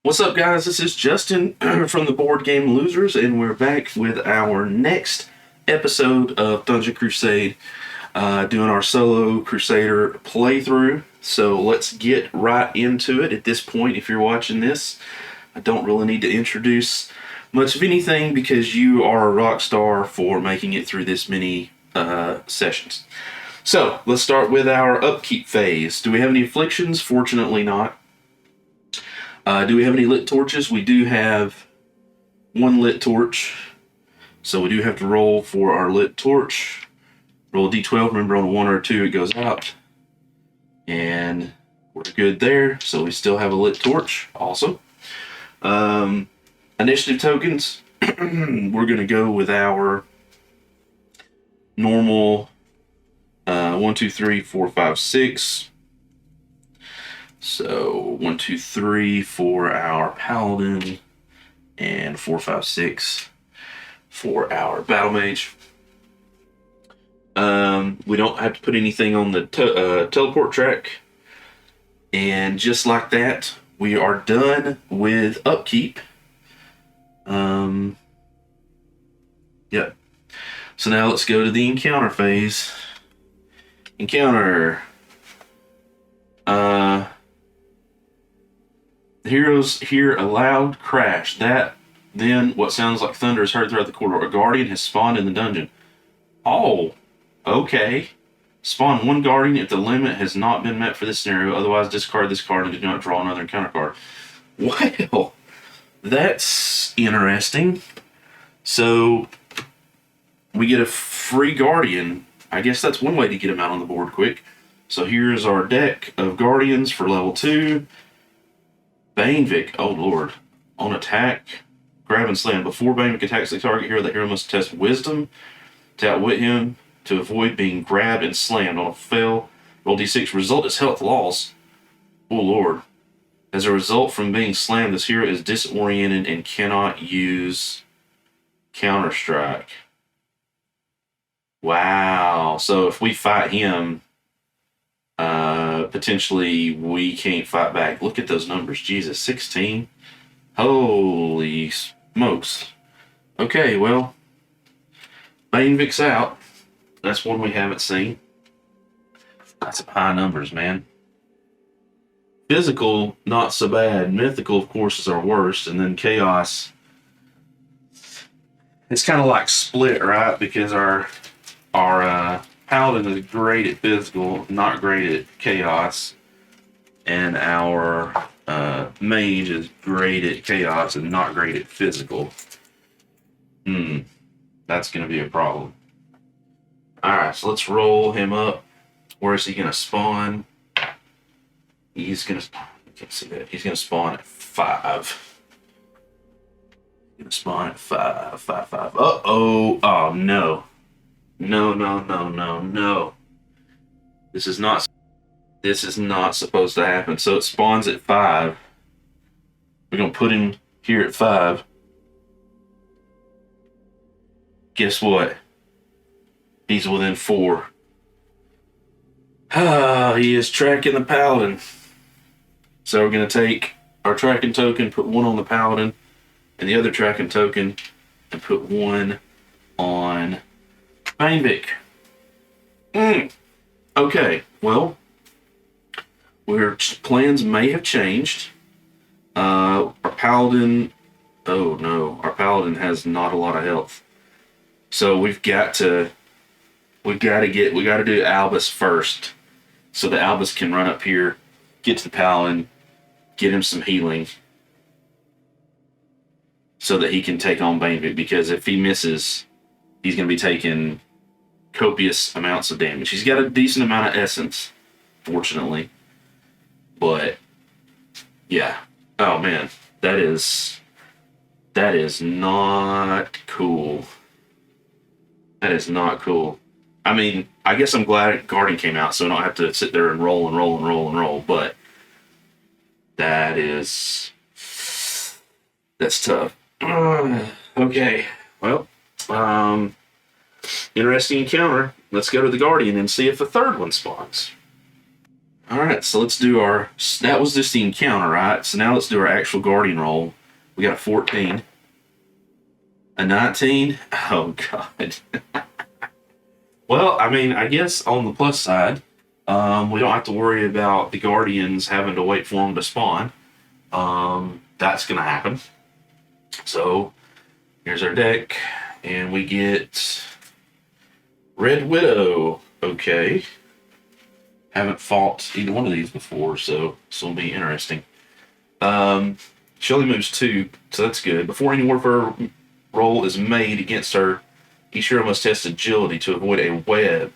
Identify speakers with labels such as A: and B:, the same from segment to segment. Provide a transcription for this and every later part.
A: What's up, guys? This is Justin from the Board Game Losers, and we're back with our next episode of Dungeon Crusade, doing our solo Crusader playthrough. So let's get right into it. At this point, if you're watching this, I don't really need to introduce much of anything because you are a rock star for making it through this many sessions. So let's start with our Upkeep Phase. Do we have any afflictions? Fortunately not. Do we have any lit torches? We do have one lit torch. So we do have to roll for our lit torch. Roll a d12. Remember, on a 1 or a 2 it goes out. And we're good there. So we still have a lit torch. Awesome. Initiative tokens. We're going to go with our normal 1, 2, 3, 4, 5, 6. So 1, 2, 3 for our paladin, and 4, 5, 6 for our battle mage. We don't have to put anything on the teleport track, and just like that, we are done with upkeep. Yep. So now let's go to the encounter phase. Encounter. Heroes hear a loud crash. Then what sounds like thunder is heard throughout the corridor. A guardian has spawned in the dungeon. Oh, okay. Spawn one guardian if the limit has not been met for this scenario. Otherwise, discard this card and do not draw another encounter card. Well, that's interesting. So we get a free guardian. I guess that's one way to get him out on the board quick. So here's our deck of guardians for level 2. Banevic, oh lord. On attack, grab and slam. Before Banevic attacks the target hero, the hero must test wisdom to outwit him to avoid being grabbed and slammed. On a fail, roll d6. Result is health loss. Oh lord. As a result from being slammed, this hero is disoriented and cannot use counter strike. Wow. So if we fight him, potentially we can't fight back. Look at those numbers. Jesus, 16. Holy smokes. Okay, well, Banevic's out. That's one we haven't seen. That's some high numbers, man. Physical, not so bad. Mythical, of course, is our worst. And then Chaos. It's kind of like split, right? Because our Paladin is great at physical, not great at chaos. And our mage is great at chaos and not great at physical. That's going to be a problem. Alright, so let's roll him up. Where is he going to spawn? He's going to... I can't see that. He's going to spawn at 5. He's going to spawn at 5. 5, 5. Uh-oh. Oh, no. No. This is not supposed to happen. So it spawns at 5. We're going to put him here at 5. Guess what? He's within 4. He is tracking the paladin. So we're going to take our tracking token, put 1 on the paladin, and the other tracking token, and put 1 on Banevic. Okay, well, our plans may have changed. Our paladin, oh no, our paladin has not a lot of health. So we got to do Albus first. So the Albus can run up here, get to the paladin, get him some healing, so that he can take on Banevic, because if he misses, he's going to be taking copious amounts of damage. He's got a decent amount of essence, fortunately. But, yeah. Oh, man. That is not cool. That is not cool. I mean, I guess I'm glad Guardian came out, so I don't have to sit there and roll. But that's tough. Okay. Well, interesting encounter. Let's go to the Guardian and see if a third one spawns. Alright, so let's do our... That was just the encounter, right? So now let's do our actual Guardian roll. We got a 14. A 19? Oh, God. Well, I mean, I guess on the plus side, we don't have to worry about the Guardians having to wait for them to spawn. That's going to happen. So, here's our deck. And we get Red Widow. Okay. Haven't fought either one of these before, so this will be interesting. She only moves 2, so that's good. Before any warfare roll is made against her, each hero must test agility to avoid a web.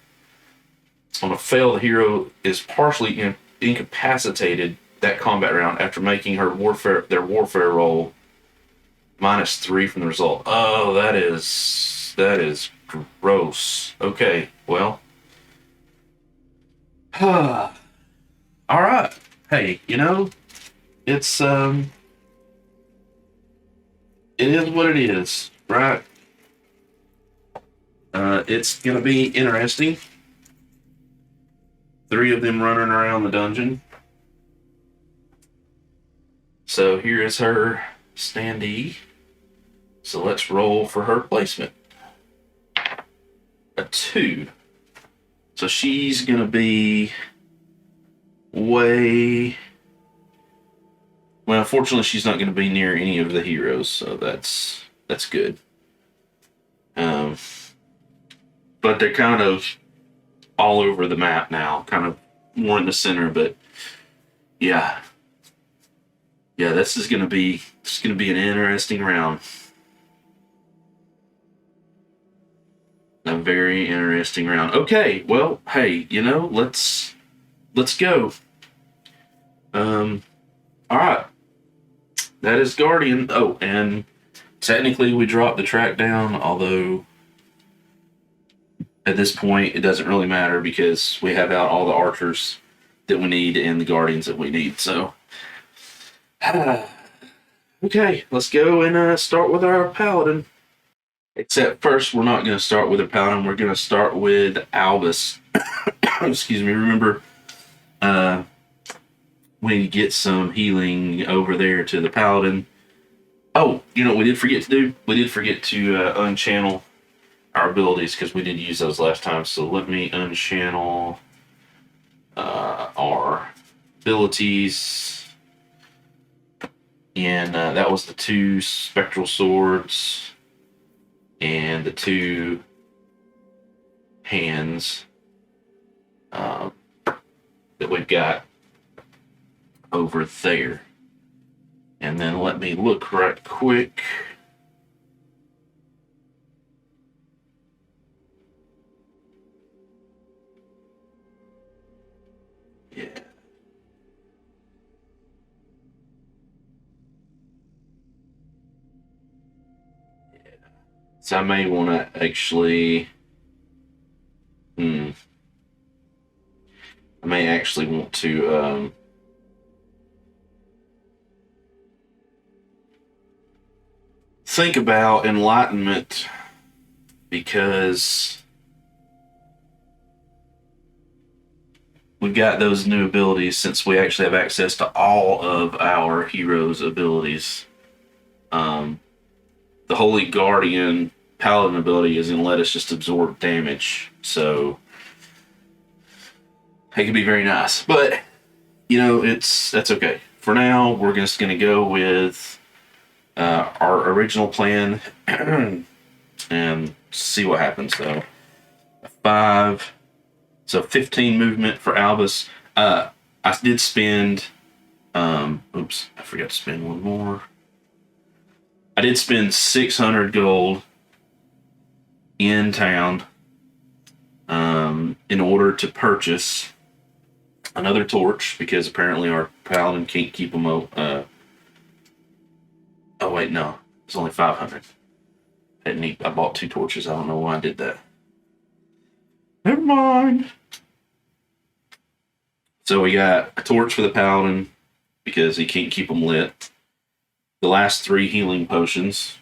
A: On a fail, the hero is partially incapacitated that combat round after making their warfare roll -3 from the result. Oh, that is gross. Okay, well. All right. Hey, it's it is what it is, right? It's gonna be interesting. 3 of them running around the dungeon. So here is her standee. So let's roll for her placement. A 2. So she's gonna be way... Well, fortunately, she's not gonna be near any of the heroes, so that's good. But they're kind of all over the map now, kind of more in the center. But yeah, this is gonna be an interesting round. A very interesting round. Okay, well, hey, let's go. All right. That is Guardian. Oh, and technically we dropped the track down, although at this point it doesn't really matter because we have out all the archers that we need and the Guardians that we need. So, okay, let's go and start with our Paladin. Except first, we're not going to start with a Paladin. We're going to start with Albus. Excuse me. Remember, we need to get some healing over there to the Paladin. Oh, we did forget to do? We did forget to unchannel our abilities because we did use those last time. So let me unchannel our abilities. And that was the 2 Spectral Swords and the 2 hands that we've got over there. And then let me look right quick. Yeah. So I may want to actually... I may actually want to... think about enlightenment, because we've got those new abilities since we actually have access to all of our heroes' abilities. The Holy Guardian Paladin ability is going to let us just absorb damage, so it can be very nice. But that's okay. For now, we're just going to go with our original plan and see what happens. So 5, so 15 movement for Albus. I did spend oops, I forgot to spend one more. I did spend 600 gold in town in order to purchase another torch, because apparently our Paladin can't keep them oh wait, no, it's only 500. I bought 2 torches. I don't know why I did that. Never mind. So we got a torch for the Paladin because he can't keep them lit. The last 3 healing potions,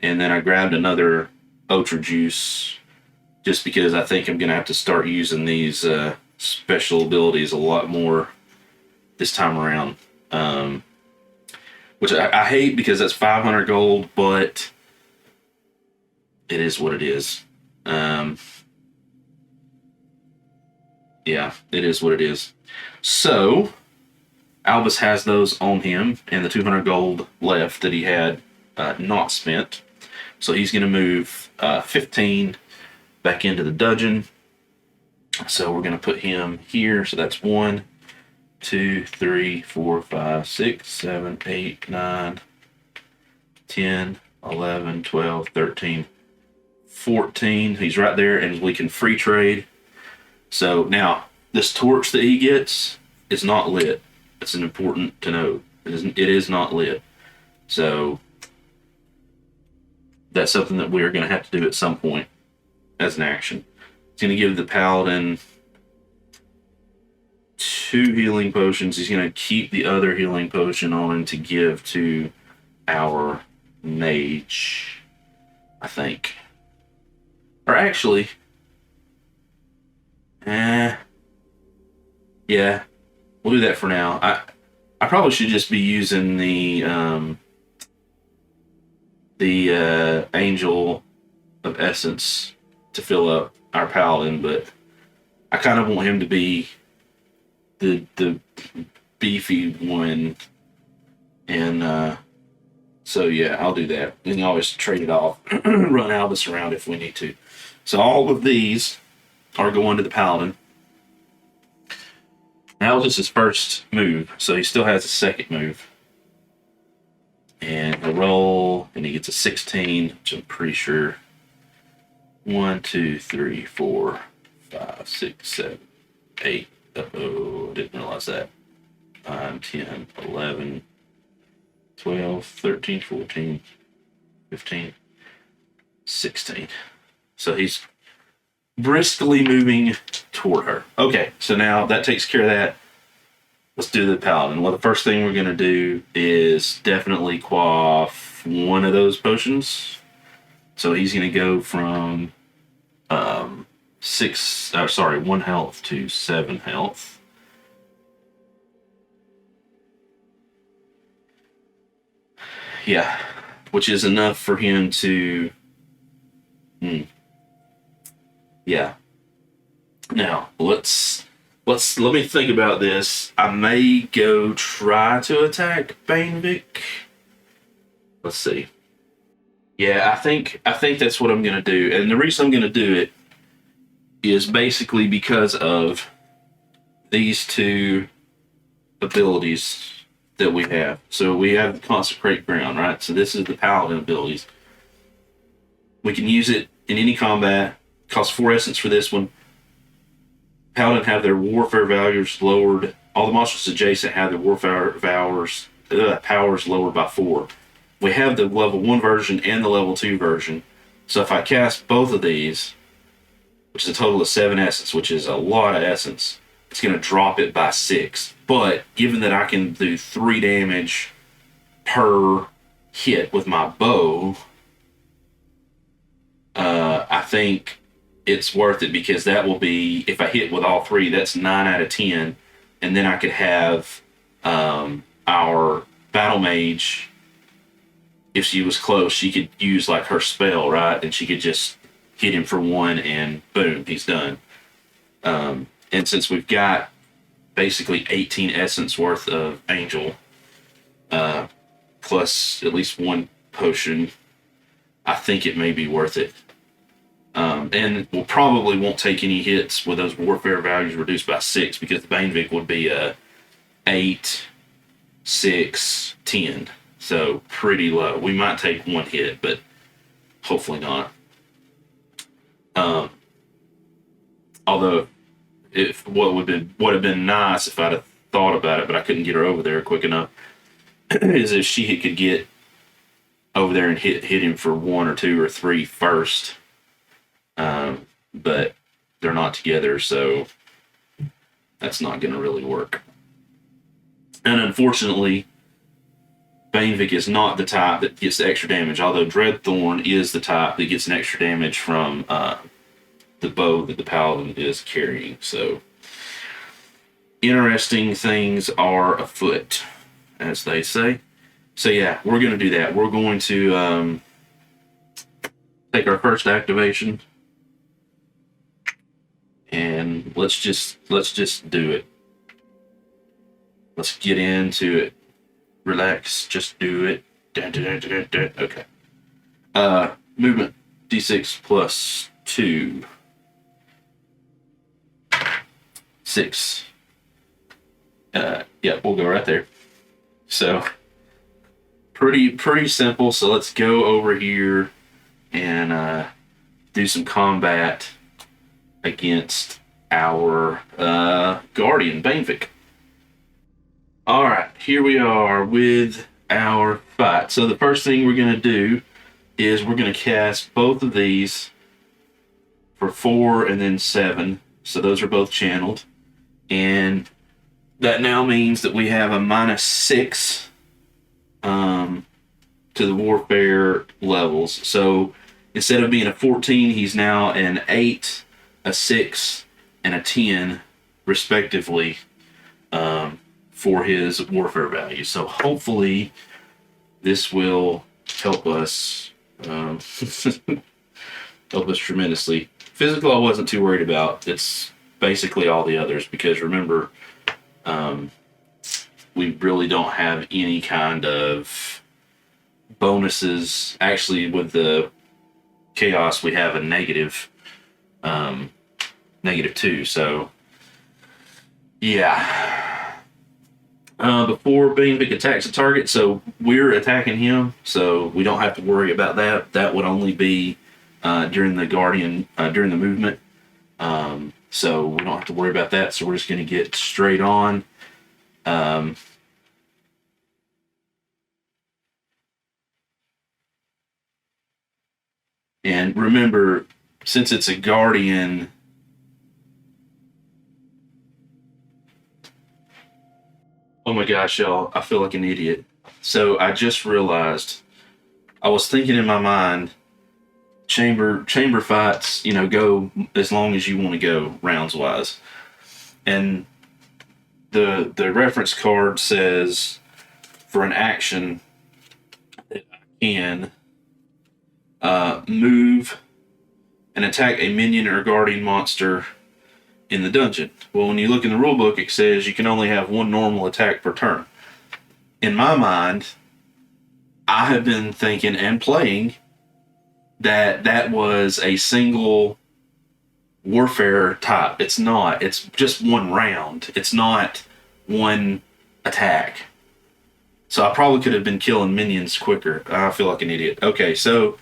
A: and then I grabbed another Ultra Juice just because I think I'm gonna have to start using these special abilities a lot more this time around. Which I hate because that's 500 gold, but it is what it is. Yeah, it is what it is. So, Albus has those on him, and the 200 gold left that he had not spent. So he's going to move 15 back into the dungeon. So we're going to put him here. So that's 1, 2, 3, 4, 5, 6, 7, 8, 9, 10, 11, 12, 13, 14. He's right there, and we can free trade. So now, this torch that he gets is not lit. It's important to know. It is not lit. So that's something that we're going to have to do at some point as an action. It's going to give the paladin 2 healing potions. He's going to keep the other healing potion on him to give to our mage, I think. Or actually, yeah, we'll do that for now. I probably should just be using the Angel of Essence to fill up our paladin, but I kind of want him to be the beefy one, and so yeah, I'll do that. We can always trade it off, run Albus around if we need to. So all of these are going to the paladin. Now this is his first move, so he still has a second move. And he'll roll, and he gets a 16, which I'm pretty sure. 1, 2, 3, 4, 5, 6, 7, 8. Uh-oh, didn't realize that. 9, 10, 11, 12, 13, 14, 15, 16. So he's briskly moving toward her. Okay, so now that takes care of that. Let's do the paladin. Well, the first thing we're going to do is definitely quaff one of those potions. So he's going to go from 1 health to 7 health. Yeah, which is enough for him to... Yeah. Now, let me think about this. I may go try to attack Banevic. Let's see. Yeah, I think that's what I'm gonna do. And the reason I'm gonna do it is basically because of these 2 abilities that we have. So we have the Consecrate Ground, right? So this is the Paladin abilities. We can use it in any combat. Costs 4 essence for this one. Paladin have their warfare values lowered. All the monsters adjacent have their warfare powers lowered by 4. We have the level 1 version and the level 2 version. So if I cast both of these, which is a total of 7 essence, which is a lot of essence, it's going to drop it by 6. But given that I can do 3 damage per hit with my bow, I think it's worth it, because that will be, if I hit with all 3, that's 9 out of 10. And then I could have our battle mage, if she was close, she could use like her spell, right? And she could just hit him for 1 and boom, he's done. And since we've got basically 18 essence worth of angel, plus at least 1 potion, I think it may be worth it. And we'll probably won't take any hits with those warfare values reduced by 6, because the Banevic would be 8, 6, 10. So pretty low. We might take 1 hit, but hopefully not. Although, if what would have been nice if I'd have thought about it, but I couldn't get her over there quick enough, is if she could get over there and hit him for 1 or 2 or 3 first. But they're not together, so that's not going to really work. And unfortunately, Banevic is not the type that gets the extra damage, although Dreadnorm is the type that gets an extra damage from the bow that the paladin is carrying. So interesting things are afoot, as they say. So yeah, we're going to do that. We're going to take our first activation, and let's just do it. Let's get into it. Relax, just do it. Okay. Movement D6 plus 2. 6. Yeah, we'll go right there. So pretty simple. So let's go over here and do some combat against our Guardian Banevik. Alright, here we are with our fight. So the first thing we're going to do is we're going to cast both of these for 4 and then 7. So those are both channeled. And that now means that we have a -6 to the warfare levels. So instead of being a 14, he's now an 8, a 6, and a 10, respectively, for his warfare value. So hopefully this will help us help us tremendously. Physical I wasn't too worried about. It's basically all the others, because remember, we really don't have any kind of bonuses. Actually, with the chaos we have a -2, so yeah. Before Banevik attacks a target, so we're attacking him, so we don't have to worry about that. That would only be during the Guardian, during the movement. So we don't have to worry about that. So we're just going to get straight on. And remember, since it's a Guardian, oh my gosh, y'all, I feel like an idiot. So I just realized, I was thinking in my mind, chamber fights, go as long as you want to go rounds wise. And the reference card says for an action that I can move and attack a minion or guardian monster in the dungeon. Well, when you look in the rulebook, it says you can only have one normal attack per turn. In my mind, I have been thinking and playing that was a single warfare type. It's not. It's just one round. It's not one attack. So I probably could have been killing minions quicker. I feel like an idiot. Okay, so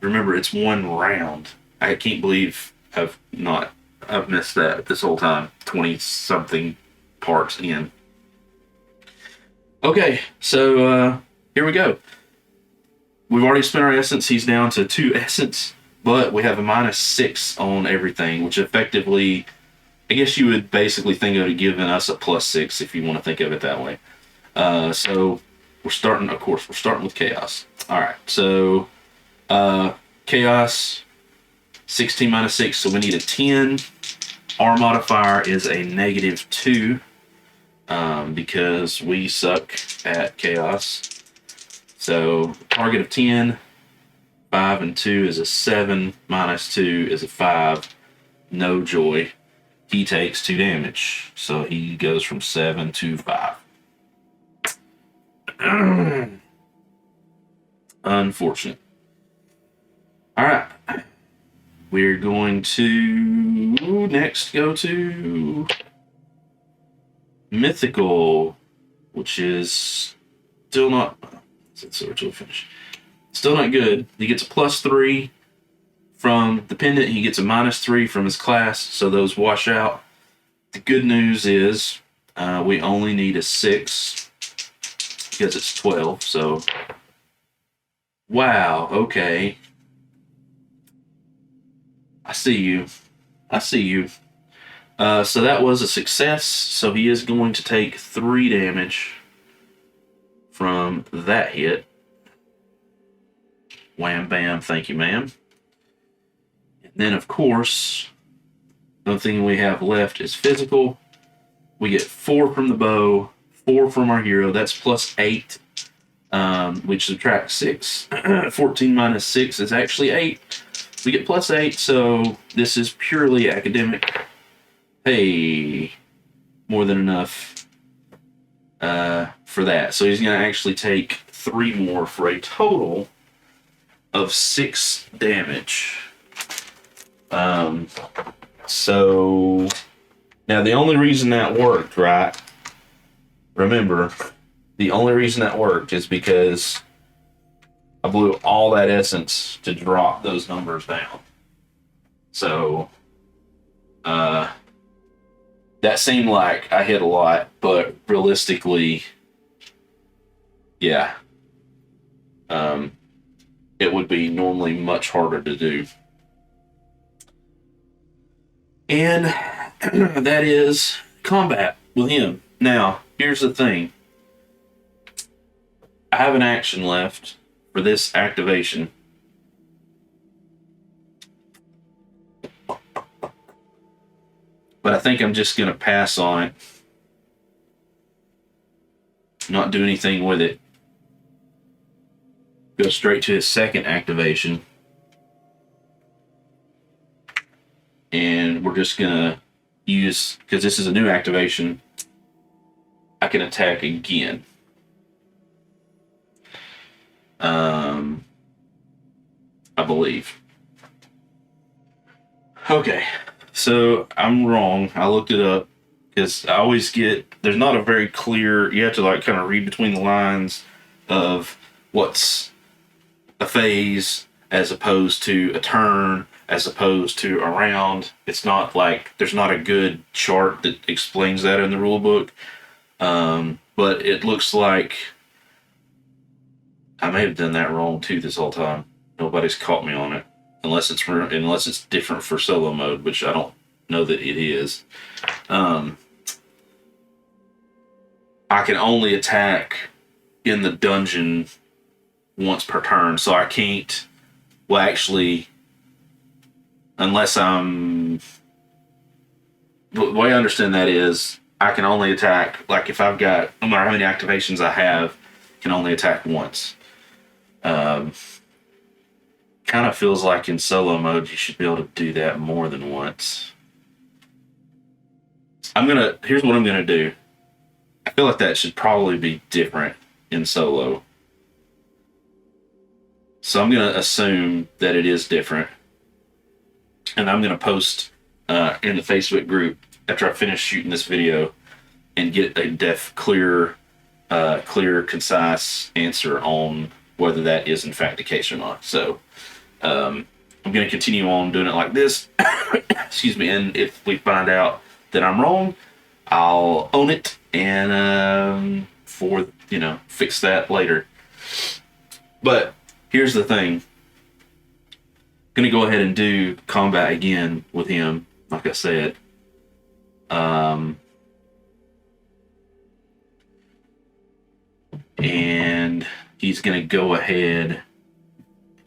A: remember, it's one round. I can't believe I've missed that this whole time. 20-something parts in. Okay, so here we go. We've already spent our essence. He's down to 2 essence, but we have a -6 on everything, which effectively, I guess you would basically think of it giving us a +6 if you want to think of it that way. So we're starting with chaos. All right, so chaos, 16 -6, so we need a 10. Our modifier is a -2 because we suck at chaos. So target of 10, 5 and 2 is a 7, -2 is a 5. No joy. He takes 2 damage, so he goes from 7 to 5. Unfortunate. All right. We're going to next go to Mythical, which is still not. Finish. Still not good. He gets a +3 from the pendant. He gets a -3 from his class, so those wash out. The good news is we only need a 6 because it's 12. So, wow. Okay. I see you. So that was a success. So he is going to take 3 damage from that hit. Wham bam, thank you, ma'am. And then, of course, the thing we have left is physical. we get 4 from the bow, 4 from our hero. That's plus 8. Which subtract 6. 14 minus 6 is actually 8. We get plus 8, so this is purely academic. Hey, more than enough for that. So he's going to actually take 3 more for a total of 6 damage. So now the only reason that worked, right? Remember, the only reason that worked is because I blew all that essence to drop those numbers down. So, that seemed like I hit a lot, but realistically, yeah, it would be normally much harder to do. And that is combat with him. Now, here's the thing. I have an action left for this activation. But I think I'm just going to pass on it. Not do anything with it. Go straight to his second activation. And we're just going to use, because this is a new activation, I can attack again. I believe. Okay, so I'm wrong. I looked it up because I always get, there's not a very clear, you have to like kind of read between the lines of what's a phase as opposed to a turn, as opposed to a round. It's not like, there's not a good chart that explains that in the rule book. But it looks like I may have done that wrong too this whole time. Nobody's caught me on it, unless it's different for solo mode, which I don't know that it is. I can only attack in the dungeon once per turn, so I can't. Well, actually, unless I'm. The way I understand that is, I can only attack, like if I've got, no matter how many activations I have, can only attack once. Kind of feels like in solo mode you should be able to do that more than once. Here's what I'm gonna do. I feel like that should probably be different in solo. So I'm gonna assume that it is different. And I'm gonna post in the Facebook group after I finish shooting this video and get a clear, concise answer on whether that is in fact the case or not. So I'm going to continue on doing it like this. Excuse me. And if we find out that I'm wrong, I'll own it and fix that later. But here's the thing. I'm going to go ahead and do combat again with him, like I said. And he's going to go ahead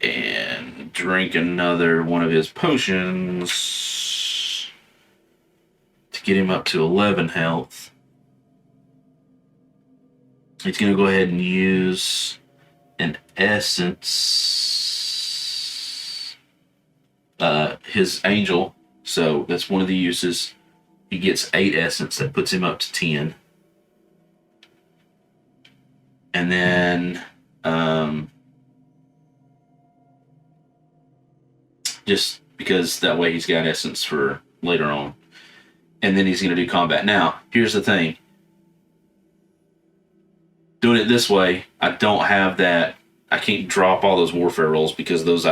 A: and drink another one of his potions to get him up to 11 health. He's going to go ahead and use an essence. His angel. So that's one of the uses. He gets 8 essence. That puts him up to 10. And then just because that way he's got essence for later on. And then he's going to do combat. Now, here's the thing. Doing it this way, I don't have that. I can't drop all those warfare rolls because those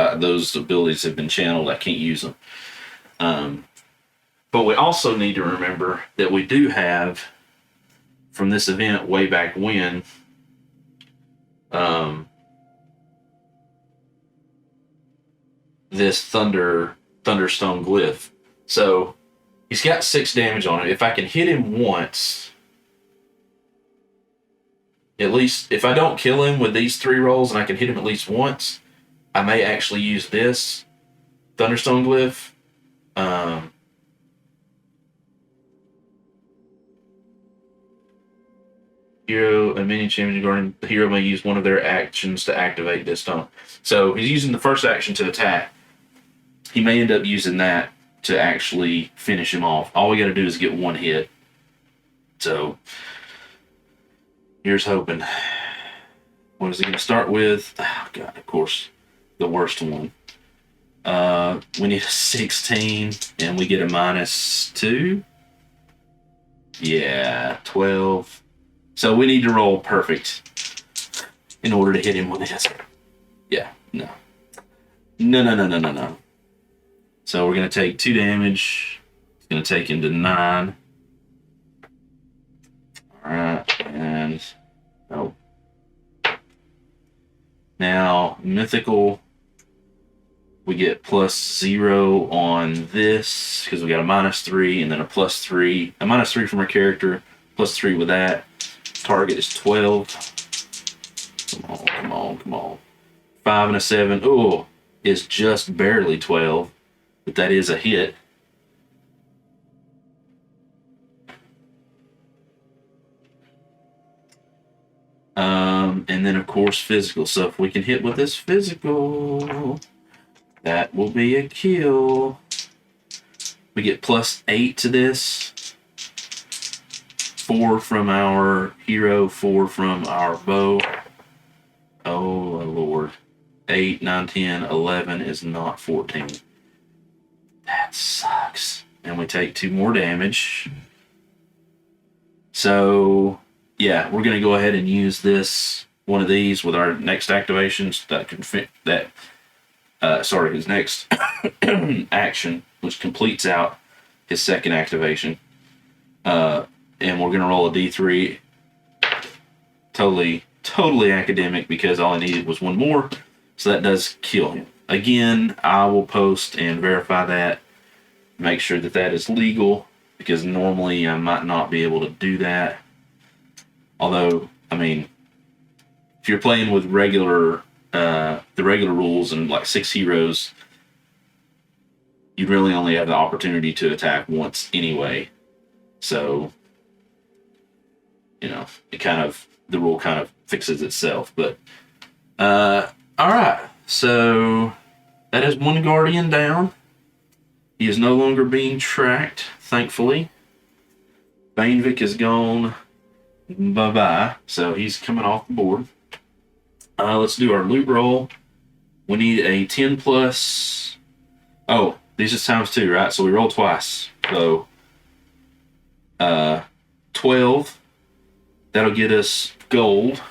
A: abilities have been channeled. I can't use them. But we also need to remember that we do have, from this event way back when, this Thunderstone glyph. So he's got 6 damage on it. If I can hit him once, at least if I don't kill him with these 3 rolls and I can hit him at least once, I may actually use this Thunderstone glyph. Hero, a minion champion guardian, the hero may use one of their actions to activate this taunt. So he's using the first action to attack. He may end up using that to actually finish him off. All we got to do is get one hit. So here's hoping. What is he going to start with? Oh, God, of course, the worst one. We need a 16, and we get a -2. Yeah, 12. So we need to roll perfect in order to hit him with this. Yeah, no. No. So we're going to take 2 damage. It's going to take him to 9. Alright, and... Oh. Now, mythical, we get +0 on this, because we got a -3, and then a +3. A -3 from our character, +3 with that. Target is 12. Come on. 5 and a 7. Oh, is just barely 12, but that is a hit. And then of course physical. So if we can hit with this physical, that will be a kill. We get +8 to this. 4 from our hero, 4 from our bow. Oh Lord. 8, 9, 10, 11 is not 14. That sucks. And we take 2 more damage. So yeah, we're going to go ahead and use one of these with our next activations that can fit that. His next action, which completes out his second activation. And we're going to roll a D3. Totally academic, because all I needed was 1 more. So that does kill him. Again, I will post and verify that. Make sure that that is legal, because normally I might not be able to do that. Although, I mean, if you're playing with the regular rules and like 6 heroes, you really only have the opportunity to attack once anyway. So, the rule kind of fixes itself. But, alright, so that is 1 Guardian down. He is no longer being tracked, thankfully. Bainvik is gone. Bye-bye. So he's coming off the board. Let's do our loot roll. We need a 10 plus. Oh, these is ×2, right? So we roll twice. So 12. That'll get us gold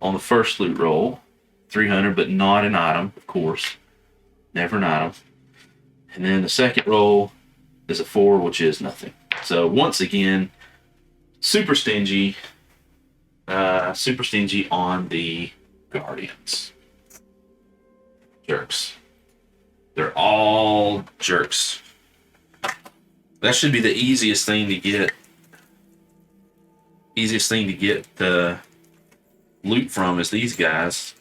A: on the first loot roll. 300, but not an item, of course. Never an item. And then the second roll is a 4, which is nothing. So once again, super stingy on the Guardians. Jerks. They're all jerks. That should be the easiest thing to get. Easiest thing to get the loot from is these guys.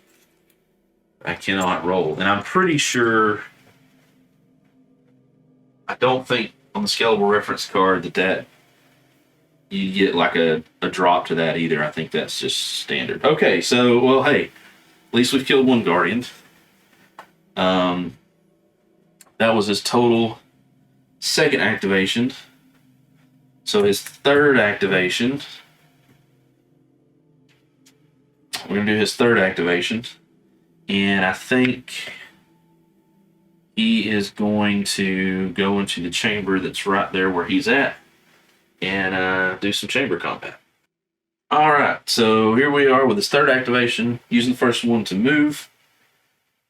A: I cannot roll. And I'm pretty sure, I don't think on the scalable reference card that you get like a drop to that either. I think that's just standard. Okay, so, well, hey, at least we've killed 1 Guardian. That was his total second activation. So his third activation, we're going to do his third activation. And I think he is going to go into the chamber that's right there where he's at and do some chamber combat. All right, so here we are with his third activation. Using the first one to move,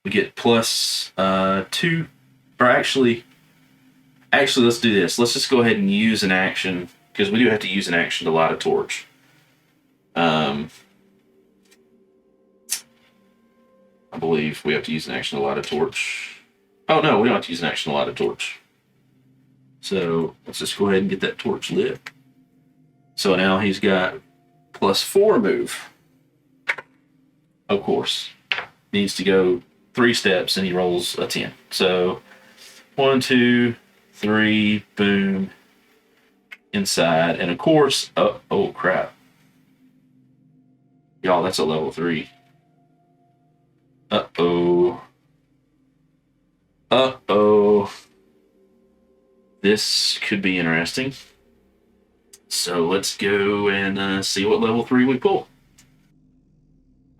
A: we get +2. Or actually, let's do this. Let's just go ahead and use an action, because we do have to use an action to light a torch. I believe we have to use an action to light a torch. Oh no, we don't have to use an action to light a torch. So let's just go ahead and get that torch lit. So now he's got +4 move. Of course. Needs to go 3 steps and he rolls a 10. So 1, 2, 3, boom. Inside. And of course, oh crap. Y'all, that's a level 3. Uh-oh. Uh-oh. This could be interesting. So let's go and see what level 3 we pull.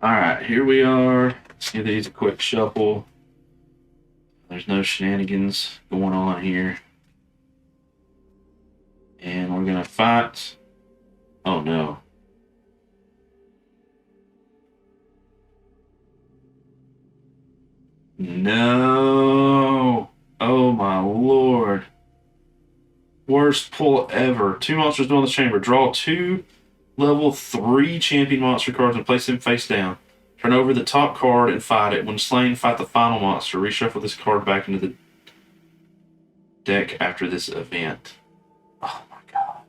A: Alright, here we are. Let's give these a quick shuffle. There's no shenanigans going on here. And we're gonna fight. Oh no. No. Oh my lord. Worst pull ever. 2 monsters go in the chamber. Draw 2 level 3 champion monster cards and place them face down. Turn over the top card and fight it. When slain, fight the final monster. Reshuffle this card back into the deck after this event. Oh my god.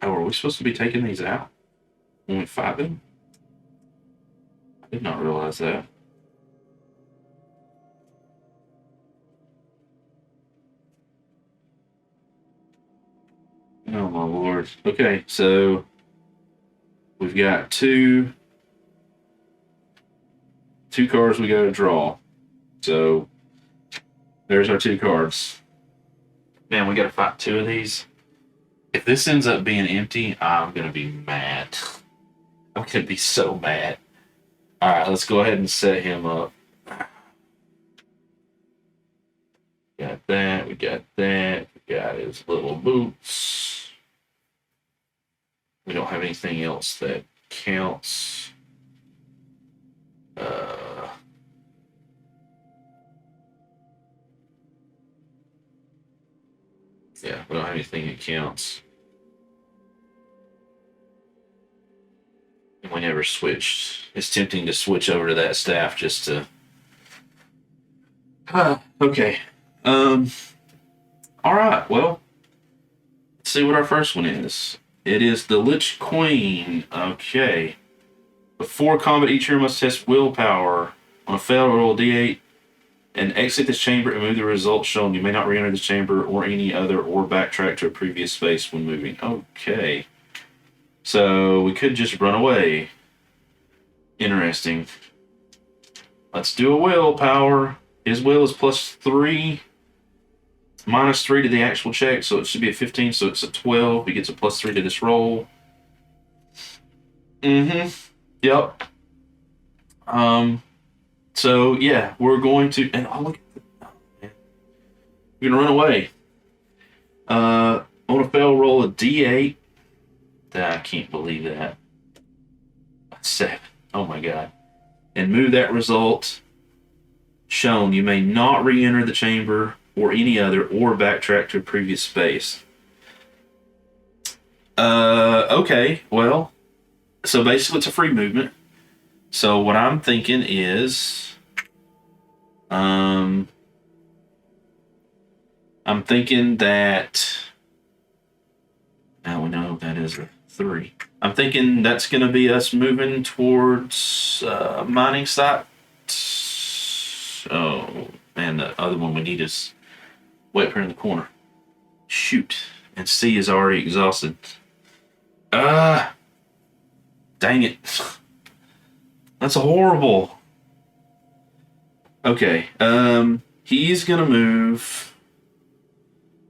A: Oh, are we supposed to be taking these out when we fight them? I did not realize that. Oh my lord. Okay, so we've got two cards we gotta draw. So there's our 2 cards. Man, we gotta fight 2 of these. If this ends up being empty, I'm gonna be mad. I'm gonna be so mad. Alright, let's go ahead and set him up. Got that, we got that, we got his little boots. We don't have anything else that counts. Yeah, we don't have anything that counts. And we never switched. It's tempting to switch over to that staff just to. Okay. Alright, well. Let's see what our first one is. It is the Lich Queen. Okay. Before combat, each hero must test willpower. On a fail, roll a d8 and exit this chamber and move the results shown. You may not re-enter this chamber or any other or backtrack to a previous space when moving. Okay. So we could just run away. Interesting. Let's do a willpower. His will is +3. -3 to the actual check, so it should be a 15, so it's a 12. He gets a +3 to this roll. Yep. So yeah, we're going to, and oh look, we're gonna run away. On a fail, roll a d8. I can't believe that. 7. Oh my god. And move that result shown. You may not re-enter the chamber or any other or backtrack to a previous space. Okay, well, so basically it's a free movement. So what I'm thinking is, I'm thinking that, now we know that is a 3. I'm thinking that's going to be us moving towards mining site. Oh, man, the other one we need is way up here in the corner. Shoot. And C is already exhausted. Dang it. That's horrible. Okay, he's going to move.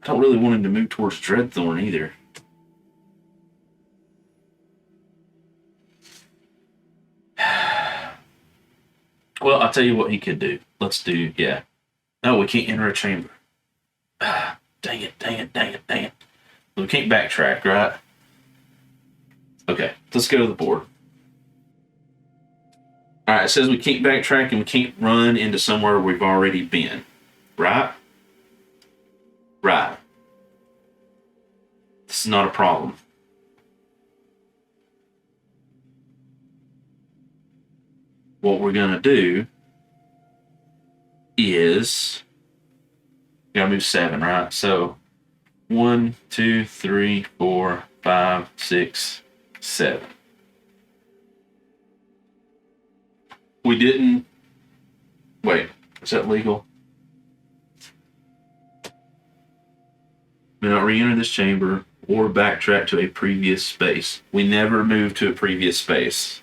A: I don't really want him to move towards Dreadnorm either. Well, I'll tell you what he could do. Let's do, yeah. No, we can't enter a chamber. Dang it. We can't backtrack, right? Okay, let's go to the board. Alright, it says we can't backtrack and we can't run into somewhere we've already been. Right? Right. This is not a problem. What we're going to do is, gotta move 7, right? So 1, 2, 3, 4, 5, 6, 7. We didn't. Wait, is that legal? May not re-enter this chamber or backtrack to a previous space. We never moved to a previous space.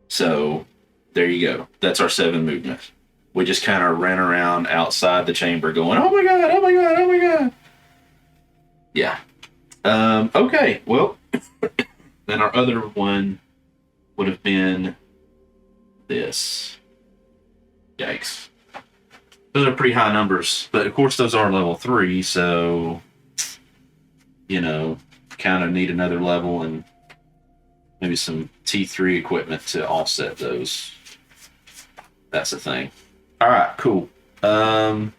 A: So there you go. That's our 7 movement. We just kind of ran around outside the chamber going, oh my god, oh my god, oh my god. Yeah. Okay, well, then our other one would have been this. Yikes. Those are pretty high numbers, but of course those are level 3, so, you know, kind of need another level and maybe some T3 equipment to offset those. That's the thing. All right, cool. Oh,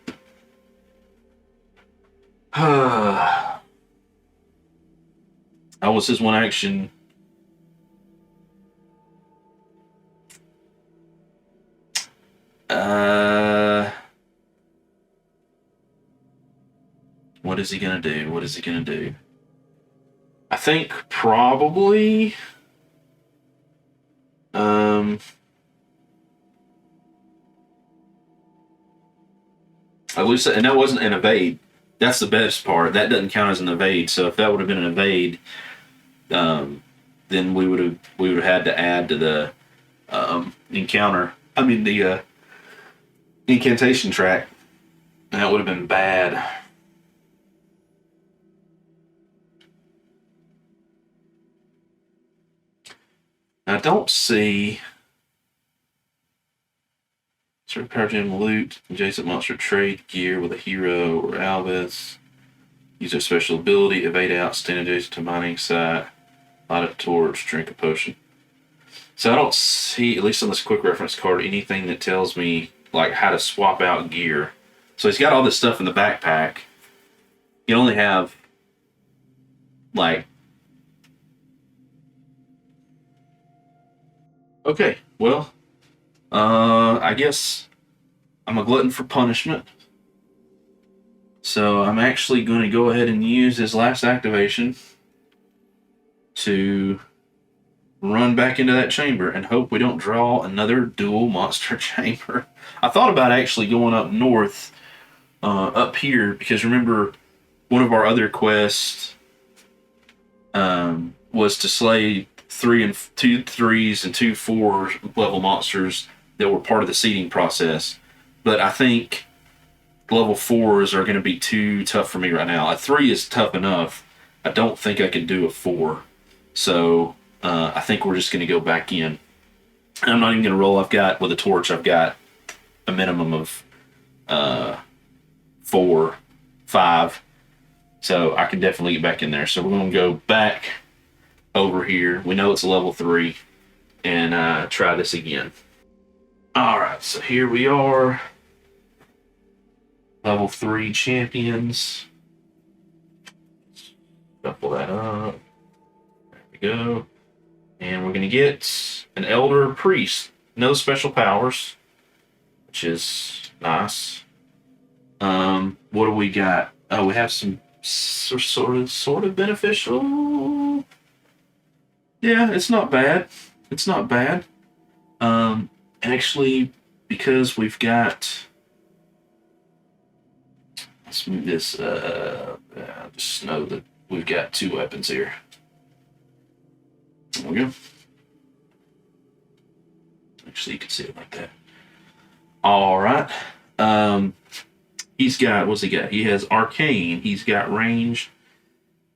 A: what's his one action? What is he gonna do? What is he gonna do? I think probably at least, and that wasn't an evade. That's the best part. That doesn't count as an evade. So if that would have been an evade, then we would have had to add to the encounter. I mean the incantation track. And that would have been bad. I don't see. Certain power gem loot, adjacent monster trade gear with a hero or Alvis. Use their special ability, evade out, stand adjacent to mining site, light a torch, drink a potion. So I don't see, at least on this quick reference card, anything that tells me like how to swap out gear. So he's got all this stuff in the backpack. You only have like. Okay, well. I guess I'm a glutton for punishment. So I'm actually going to go ahead and use his last activation to run back into that chamber and hope we don't draw another dual monster chamber. I thought about actually going up north, up here, because remember, one of our other quests was to slay 2 3s and 2 4 level monsters that were part of the seeding process. But I think level 4s are going to be too tough for me right now. A 3 is tough enough. I don't think I could do a 4. So I think we're just going to go back in. I'm not even going to roll. With a torch, I've got a minimum of 4, 5. So I can definitely get back in there. So we're going to go back over here. We know it's a level 3. And try this again. Alright, so here we are. Level 3 champions. Shuffle that up. There we go. And we're going to get an Elder Priest. No special powers, which is nice. What do we got? Oh, we have some sort of beneficial. Yeah, it's not bad. It's not bad. Actually, because we've got. Let's move this. Just know that we've got 2 weapons here. There we go. Actually, you can see it like that. All right. He's got, what's he got? He has Arcane. He's got range.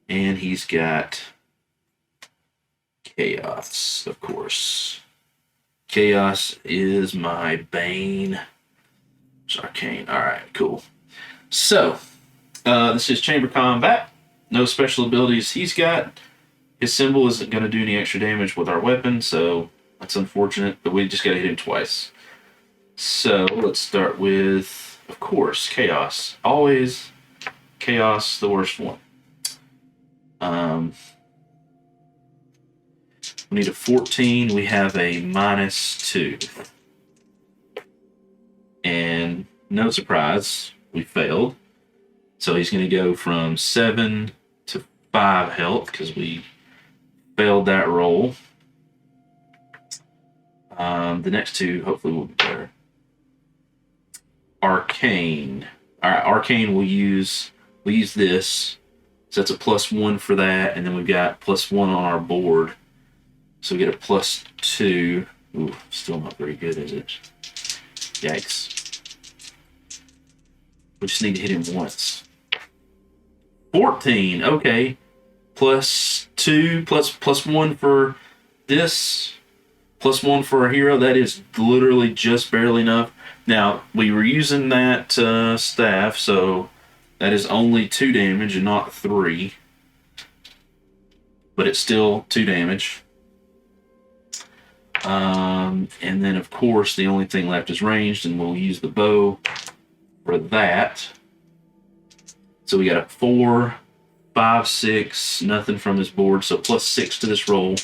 A: And he's got Chaos, of course. Chaos is my bane. It's Arcane. All right, cool. So, this is Chamber Combat. No special abilities he's got. His symbol isn't going to do any extra damage with our weapon, so that's unfortunate, but we just got to hit him twice. So, let's start with, of course, Chaos. Always Chaos, the worst one. We need a 14. We have a -2. And no surprise, we failed. So he's going to go from 7 to 5 health because we failed that roll. The next 2 hopefully will be better. Arcane. All right, Arcane we'll use this. So that's a +1 for that, and then we've got +1 on our board. So we get a +2. Ooh, still not very good, is it? Yikes. We just need to hit him once. 14, okay. +2, +1 for this, +1 for our hero. That is literally just barely enough. Now, we were using that staff, so that is only 2 damage and not 3. But it's still 2 damage. And then, of course, the only thing left is ranged, and we'll use the bow for that. So we got a 4, 5, 6, nothing from this board, so +6 to this roll.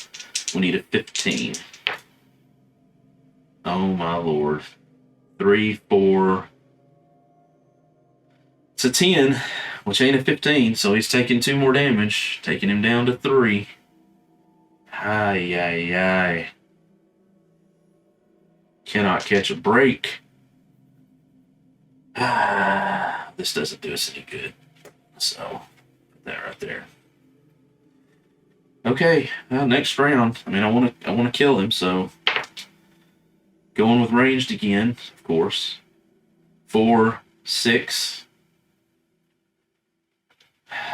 A: We need a 15. Oh my lord. 3, 4. It's a 10, which ain't a 15, so he's taking 2 more damage, taking him down to 3. Ay, ay, ay. Cannot catch a break. This doesn't do us any good. So, put that right there. Okay, well, next round. I mean, I want to kill him, so going with ranged again, of course. 4, 6.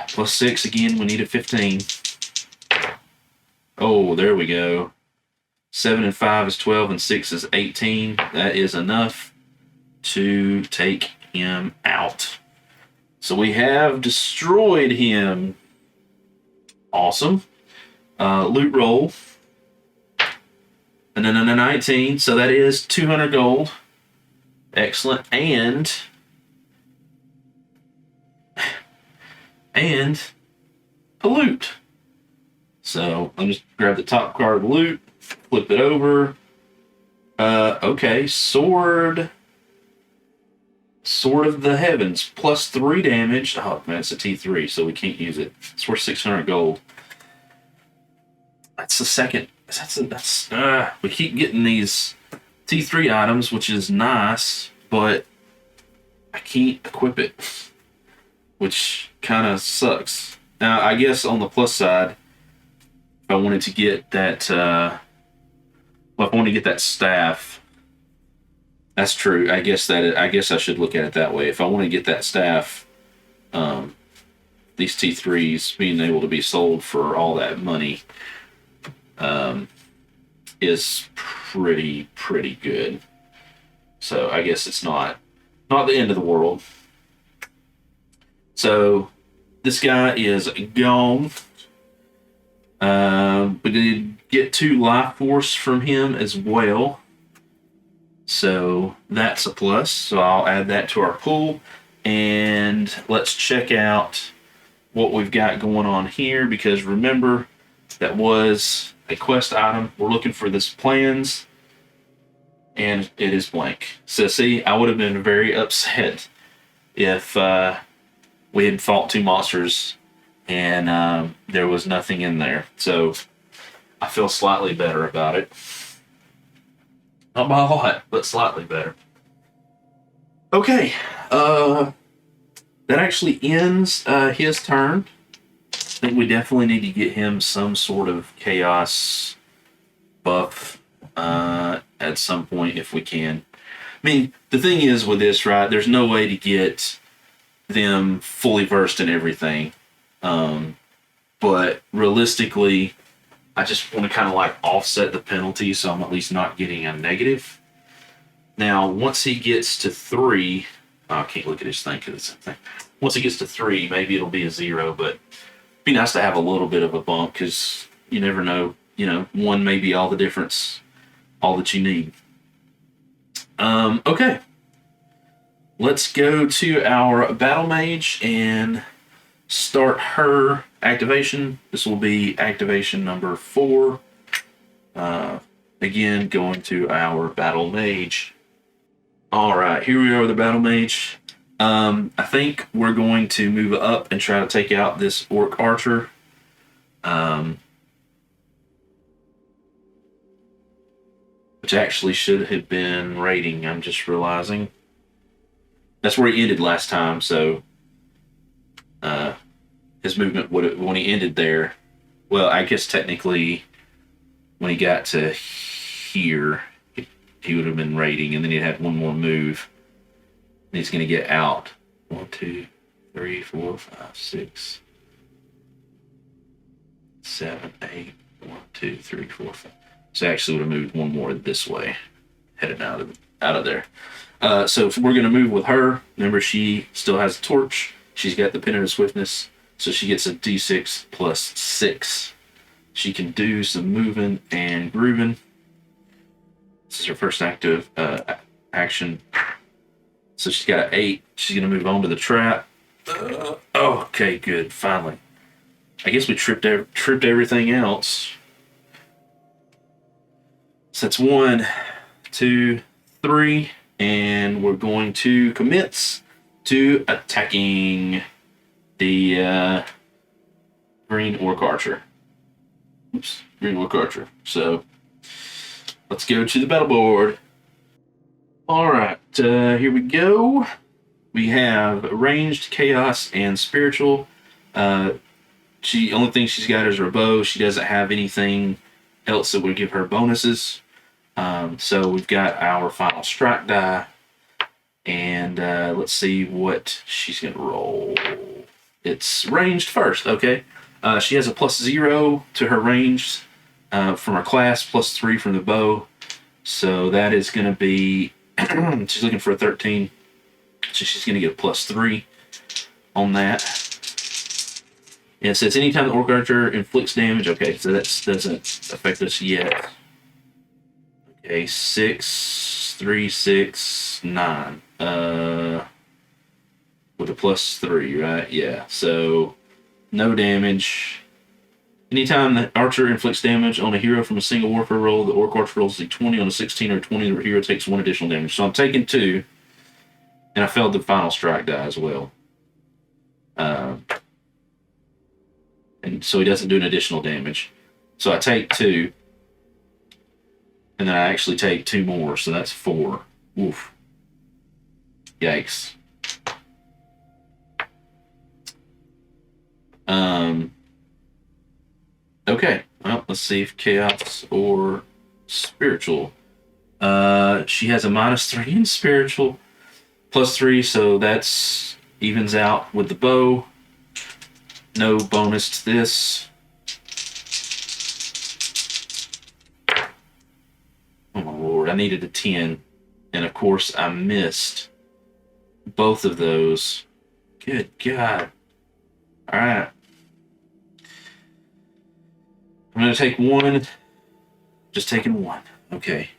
A: +6 again. We need a 15. Oh, there we go. 7 and 5 is 12, and 6 is 18. That is enough to take him out. So we have destroyed him. Awesome. Loot roll. And then a 19, so that is 200 gold. Excellent. And a loot. So I'll just grab the top card of the loot, flip it over. Okay, Sword of the Heavens, +3 damage. Oh man, it's a T3, so we can't use it. It's worth 600 gold. That's the second. We keep getting these T3 items, which is nice, but I can't equip it, which kind of sucks. Now, I guess on the plus side, if I wanted to get that, if I want to get that staff, that's true. I guess I should look at it that way. If I want to get that staff, these T3s being able to be sold for all that money, is pretty good. So I guess it's not the end of the world. So this guy is gone. We did get 2 life force from him as well. So that's a plus. So I'll add that to our pool. And let's check out what we've got going on here, because remember, that was a quest item. We're looking for this plans, and it is blank. So see, I would have been very upset if we had fought 2 monsters and there was nothing in there. So I feel slightly better about it. Not by a lot, but slightly better. Okay, that actually ends his turn. I think we definitely need to get him some sort of chaos buff at some point if we can. I mean, the thing is with this, right, there's no way to get them fully versed in everything. But realistically, I just want to kind of like offset the penalty so I'm at least not getting a negative. Now, once he gets to 3, I can't look at his thing because it's a thing. Once he gets to 3, maybe it'll be a 0, but it'd be nice to have a little bit of a bump because you never know. 1 may be all the difference, all that you need. Okay. Let's go to our Battle Mage and start her activation. This will be activation number 4. Again, going to our Battle Mage. Alright, here we are with the Battle Mage. I think we're going to move up and try to take out this Orc Archer. Which actually should have been raiding, I'm just realizing. That's where he ended last time, so his movement would, when he ended there, well, I guess technically when he got to here, he would have been raiding, and then he'd had one more move. And he's going to get out. 1, 2, 3, 4, 5, 6, 7, 8. 1, 2, 3, 4, 5. So I actually would have moved one more this way, headed out of there. So if we're going to move with her, remember she still has a torch. She's got the Pennant of Swiftness, so she gets a d6 plus 6. She can do some moving and grooving. This is her first active action. So she's got an 8. She's going to move on to the trap. Okay, good. Finally. I guess we tripped everything else. So that's 1, 2, 3. And we're going to commit to attacking the green orc archer. Oops, green orc archer. So let's go to the battle board. All right, here we go. We have ranged, chaos, and spiritual. Only thing she's got is her bow. She doesn't have anything else that would give her bonuses. So we've got our final strike die, and let's see what she's gonna roll. It's ranged first, okay. She has a +0 to her ranged from her class, +3 from the bow. So that is gonna be, she's looking for a 13. So she's gonna get a +3 on that. And it says anytime the orc archer inflicts damage, okay, so that doesn't affect us yet. Okay, 6, 3, 6, 9. With a +3, right? Yeah, so no damage. Anytime the archer inflicts damage on a hero from a single warfare roll, the orc archer rolls a 20 on a 16 or 20, the hero takes 1 additional damage. So I'm taking 2, and I failed the final strike die as well. And so he doesn't do an additional damage. So I take 2, and then I actually take 2 more, so that's 4. Oof. Yikes. Okay, well, let's see if chaos or spiritual. She has a -3 in spiritual, +3, so that's evens out with the bow. No bonus to this. Oh my lord, I needed a 10. And of course I missed both of those. Good God. Alright. I'm going to take 1. Just taking 1. Okay.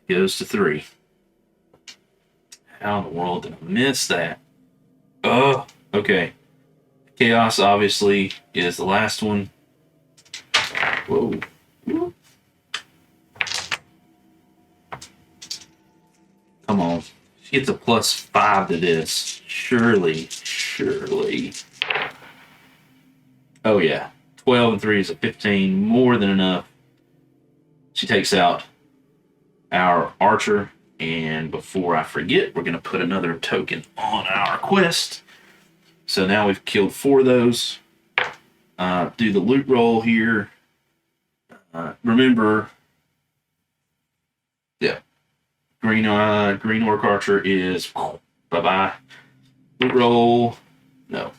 A: It goes to 3. How in the world did I miss that? Oh, okay. Chaos obviously is the last one. Whoa. Come on. She gets a +5 to this. Surely. Oh yeah. 12 and 3 is a 15. More than enough. She takes out our archer. And before I forget, we're going to put another token on our quest. So now we've killed 4 of those. Do the loot roll here. Remember, yeah, green orc archer is bye-bye. Loot roll, no.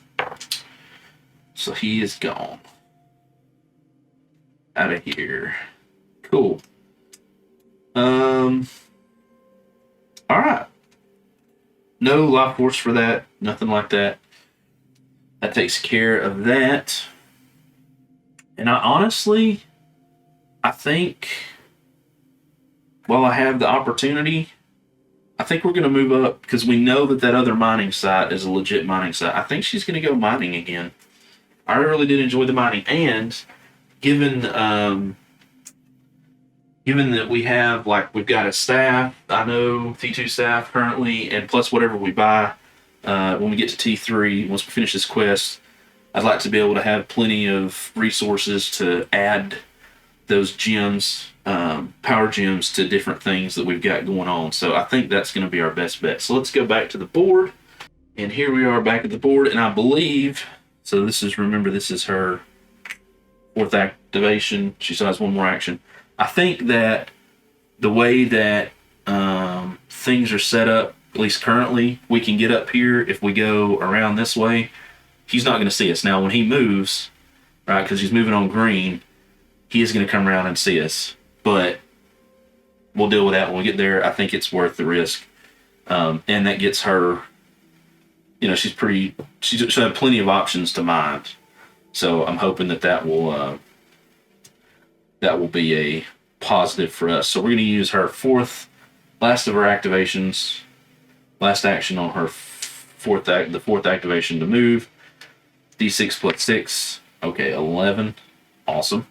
A: So he is gone. Out of here. Cool. All right. No life force for that. Nothing like that. That takes care of that. And I think while I have the opportunity, I think we're going to move up because we know that other mining site is a legit mining site. I think she's going to go mining again. I really did enjoy the mining. And given that we have, we've got a staff, I know T2 staff currently, and plus whatever we buy when we get to T3, once we finish this quest, I'd like to be able to have plenty of resources to add those gems, power gems, to different things that we've got going on. So I think that's going to be our best bet. So let's go back to the board. And here we are back at the board, and I believe So this is, remember, this is her 4th activation. She still has 1 more action. I think that the way that things are set up, at least currently, we can get up here if we go around this way. He's not going to see us. Now, when he moves, right, because he's moving on green, he is going to come around and see us. But we'll deal with that when we get there. I think it's worth the risk. And that gets her, you know, she'll have plenty of options to mind. So I'm hoping that will be a positive for us. So we're going to use her 4th, last of her activations, last action on her the 4th activation to move. D6 plus 6. Okay, 11. Awesome.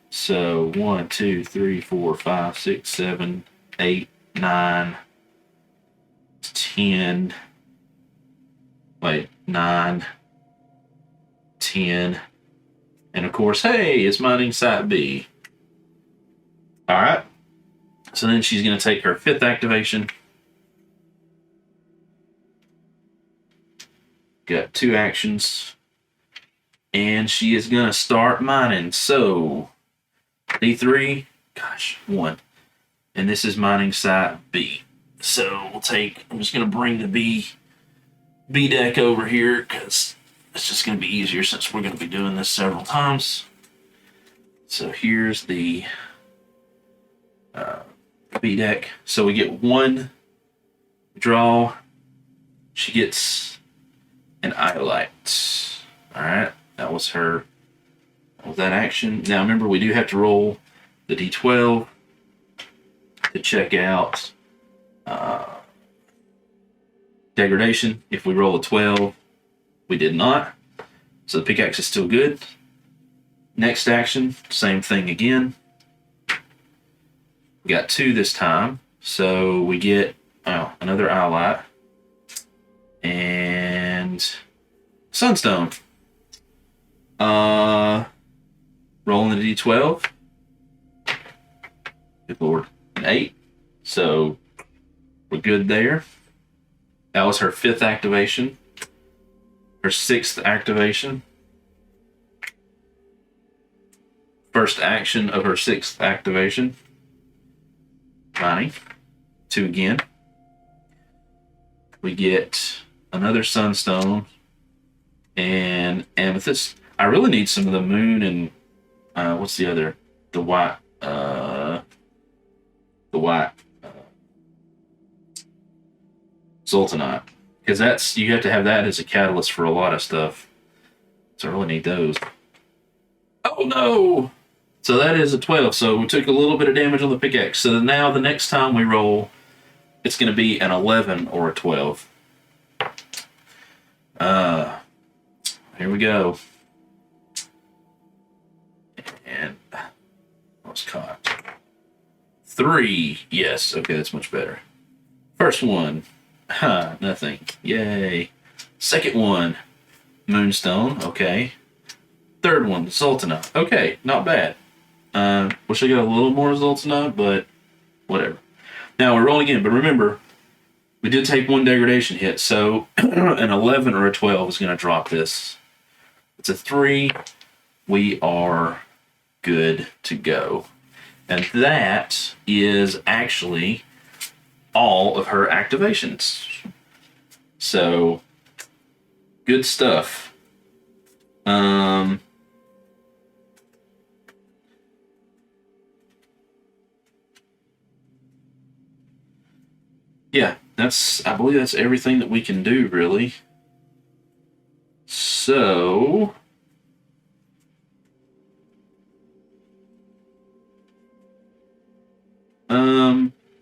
A: So 1, 2, 3, 4, 5, 6, 7, 8, 9, 10. Wait, 9, 10. And of course, hey, it's mining site B. All right. So then she's going to take her 5th activation. Got 2 actions. And she is going to start mining. So, D3, gosh, 1. And this is mining site B. So we'll take, I'm just going to bring the B deck over here because it's just going to be easier since we're going to be doing this several times. So here's the B deck. So we get 1 draw. She gets an Iolite. All right, that was that action. Now remember, we do have to roll the D12 to check out degradation. If we roll a 12, we did not. So the pickaxe is still good. Next action, same thing again. We got 2 this time. So we get another Iolite and Sunstone. Rolling the D12. Good Lord. An 8. So we're good there. That was her 5th activation. Her 6th activation. First action of her 6th activation. Mining. 2 again. We get another Sunstone and Amethyst. I really need some of the Moon and what's the other? The white. Sultanite. Because you have to have that as a catalyst for a lot of stuff. So I really need those. Oh no! So that is a 12. So we took a little bit of damage on the pickaxe. So now the next time we roll, it's going to be an 11 or a 12. Here we go. And I was caught. 3. Yes. Okay, that's much better. First one. Nothing. Yay. Second one. Moonstone. Okay. Third one. Sultanite. Okay, not bad. Wish I got a little more Sultanite, but whatever. Now we're rolling again, but remember, we did take 1 degradation hit, so an 11 or a 12 is going to drop this. It's a 3. We are good to go. And that is actually all of her activations. So, good stuff. Yeah, I believe that's everything that we can do, really. So,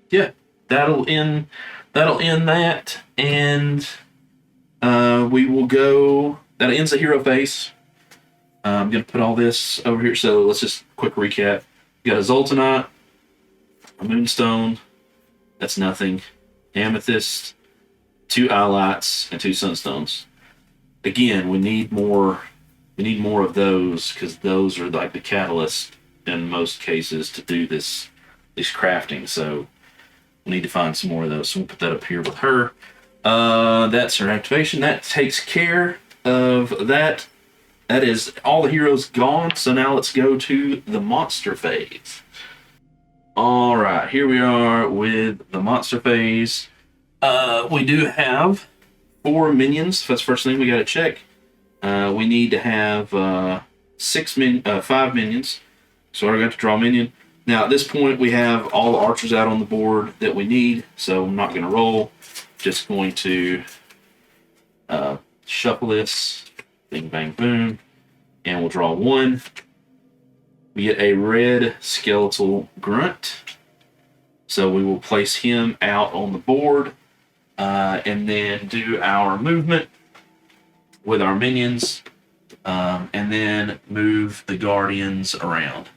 A: yeah, that'll end that, and we will go. That ends the hero phase. I'm gonna put all this over here. So let's just quick recap. You got a Zoltanite, a Moonstone. That's nothing. Amethyst, 2 Iolites, and 2 Sunstones. Again, we need more. We need more of those because those are like the catalyst in most cases to do this crafting. So we need to find some more of those. So we'll put that up here with her. That's her activation. That takes care of that that is all the heroes gone. So now let's go to the monster phase. All right, here we are with the monster phase. We do have 4 minions. That's the first thing we got to check. We need to have 5 minions. So I got to draw a minion. Now at this point we have all the archers out on the board that we need. So I'm not going to roll. Just going to shuffle this. Bing, bang, boom. And we'll draw 1. We get a red skeletal grunt. So we will place him out on the board. And then do our movement with our minions, and then move the guardians around.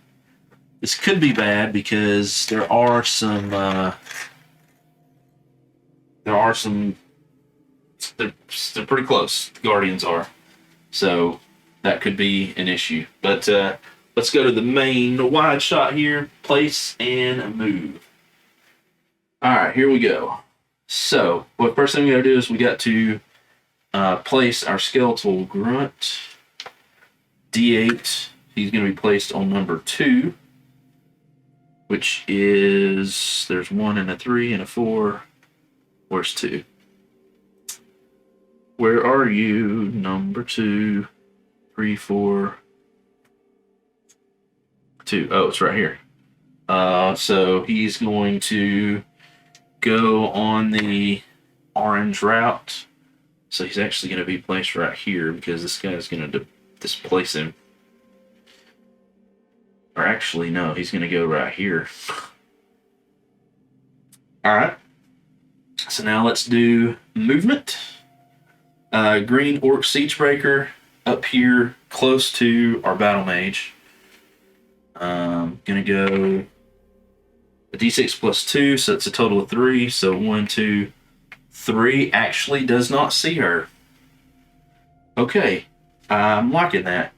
A: This could be bad because there are some they're pretty close. The guardians are, so that could be an issue. But let's go to the main wide shot here. Place and move. All right, here we go. So, what first thing we got to do is we got to place our skeletal grunt. D8. He's going to be placed on number 2, which is, there's 1 and a 3 and a 4. Where's 2? Where are you? Number 2, 3, 4, 2. Oh, it's right here. So he's going to go on the orange route. So he's actually going to be placed right here because this guy's going to displace him. Or actually, no, he's going to go right here. Alright. So now let's do movement. Green Orc Siegebreaker up here close to our Battle Mage. Going to go a d6 plus 2, so it's a total of 3. So 1, 2, 3 actually does not see her. Okay, I'm liking that.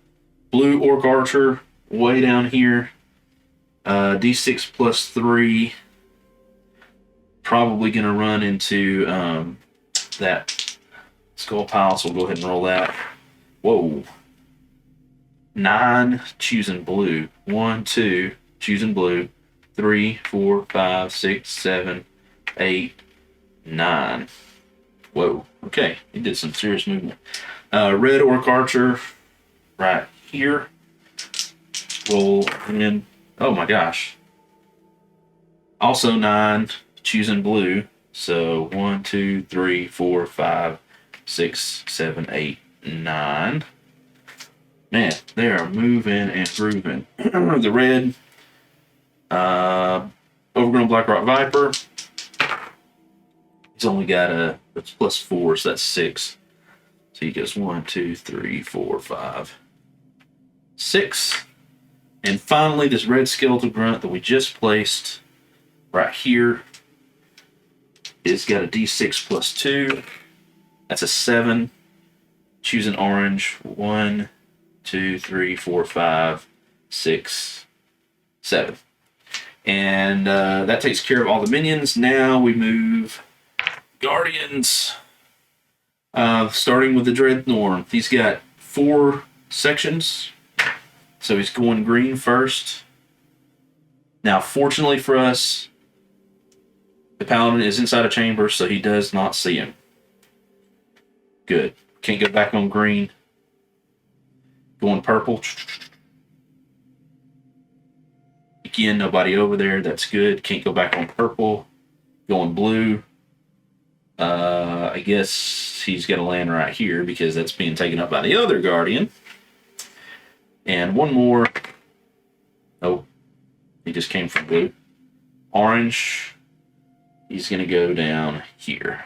A: Blue Orc Archer way down here. D6 plus 3. Probably going to run into that skull pile, so we'll go ahead and roll that. Whoa. 9, choosing blue. 1, 2, choosing blue. 3, 4, 5, 6, 7, 8, 9. Whoa. Okay, he did some serious movement. Red Orc Archer right here. Roll in. Oh my gosh. Also 9, choosing blue. So 1, 2, 3, 4, 5, 6, 7, 8, 9. Man, they are moving and grooving. The red Overgrown Blackrock Viper. He's only got it's plus 4, so that's 6. So he goes 1, 2, 3, 4, 5, 6. And finally, this red skeletal grunt that we just placed right here is got a d6 plus 2. That's a 7. Choosing orange. 1, 2, 3, 4, 5, 6, 7. And that takes care of all the minions. Now we move Guardians. Starting with the Dreadnorm. He's got 4 sections. So he's going green first. Now, fortunately for us, the Paladin is inside a chamber, so he does not see him. Good. Can't go back on green. Going purple. Again, nobody over there. That's good. Can't go back on purple. Going blue. I guess he's got to land right here because that's being taken up by the other Guardian. And one more. Oh, he just came from blue. Orange. He's going to go down here.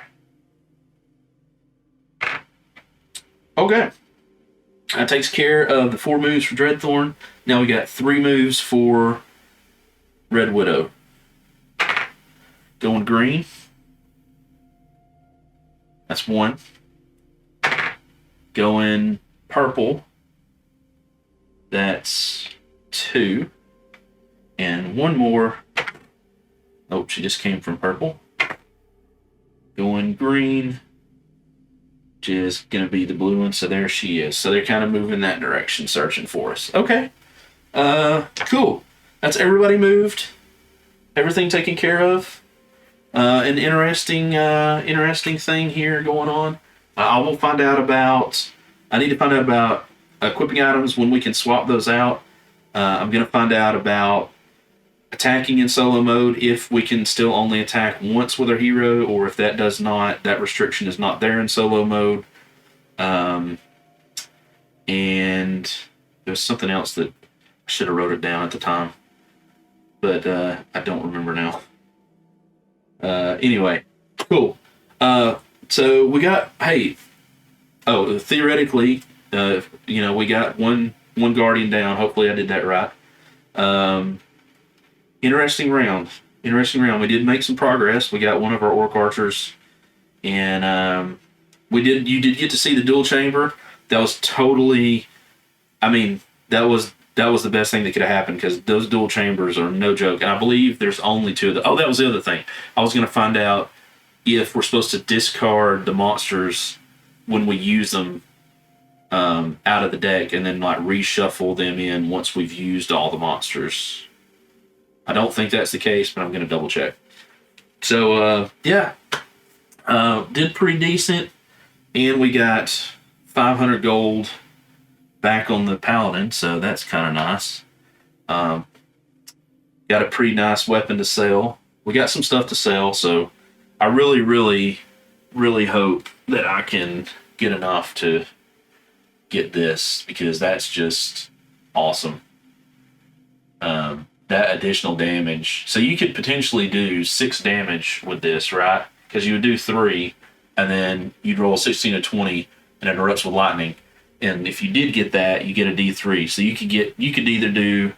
A: Okay. That takes care of the 4 moves for Dreadthorn. Now we got 3 moves for Red Widow. Going green. That's 1. Going purple. That's 2. And 1 more. Oh, she just came from purple. Going green. which is going to be the blue one. So there she is. So they're kind of moving that direction, searching for us. Okay. Cool. That's everybody moved. Everything taken care of. An interesting thing here going on. I will find out about. I need to find out about equipping items when we can swap those out. I'm going to find out about attacking in solo mode if we can still only attack once with our hero, or if that does not, that restriction is not there in solo mode. And there's something else that I should have wrote it down at the time, but I don't remember now. Anyway, cool. So we got, theoretically, we got one guardian down. Hopefully I did that right. Interesting round. We did make some progress. We got one of our orc archers, and you did get to see the dual chamber. That was totally, that was the best thing that could have happened, because those dual chambers are no joke. And I believe there's only two of them. Oh, that was the other thing. I was going to find out if we're supposed to discard the monsters when we use them out of the deck, and then like reshuffle them in once we've used all the monsters. I don't think that's the case, but I'm going to double check. So, did pretty decent. And we got 500 gold back on the paladin, so that's kind of nice. Got a pretty nice weapon to sell. We got some stuff to sell, so I really, really, really hope that I can get enough to get this, because that's just awesome. That additional damage. So you could potentially do 6 damage with this, right? Because you would do 3, and then you'd roll 16 to 20, and it erupts with lightning. And if you did get that, you get a D3. So you could either do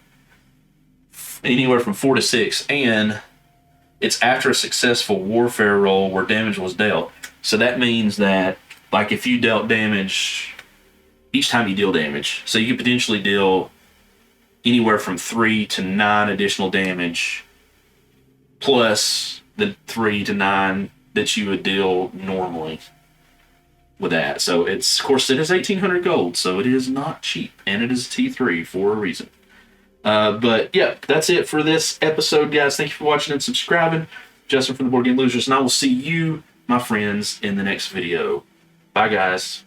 A: anywhere from 4 to 6, and it's after a successful warfare roll where damage was dealt. So that means that, like, if you dealt damage each time you deal damage, so you could potentially deal anywhere from 3 to 9 additional damage, plus the 3 to 9 that you would deal normally with that. So it's, of course, it is 1,800 gold, so it is not cheap, and it is a T3 for a reason. But yeah, that's it for this episode, guys. Thank you for watching and subscribing. Justin from the Board Game Losers, and I will see you, my friends, in the next video. Bye, guys.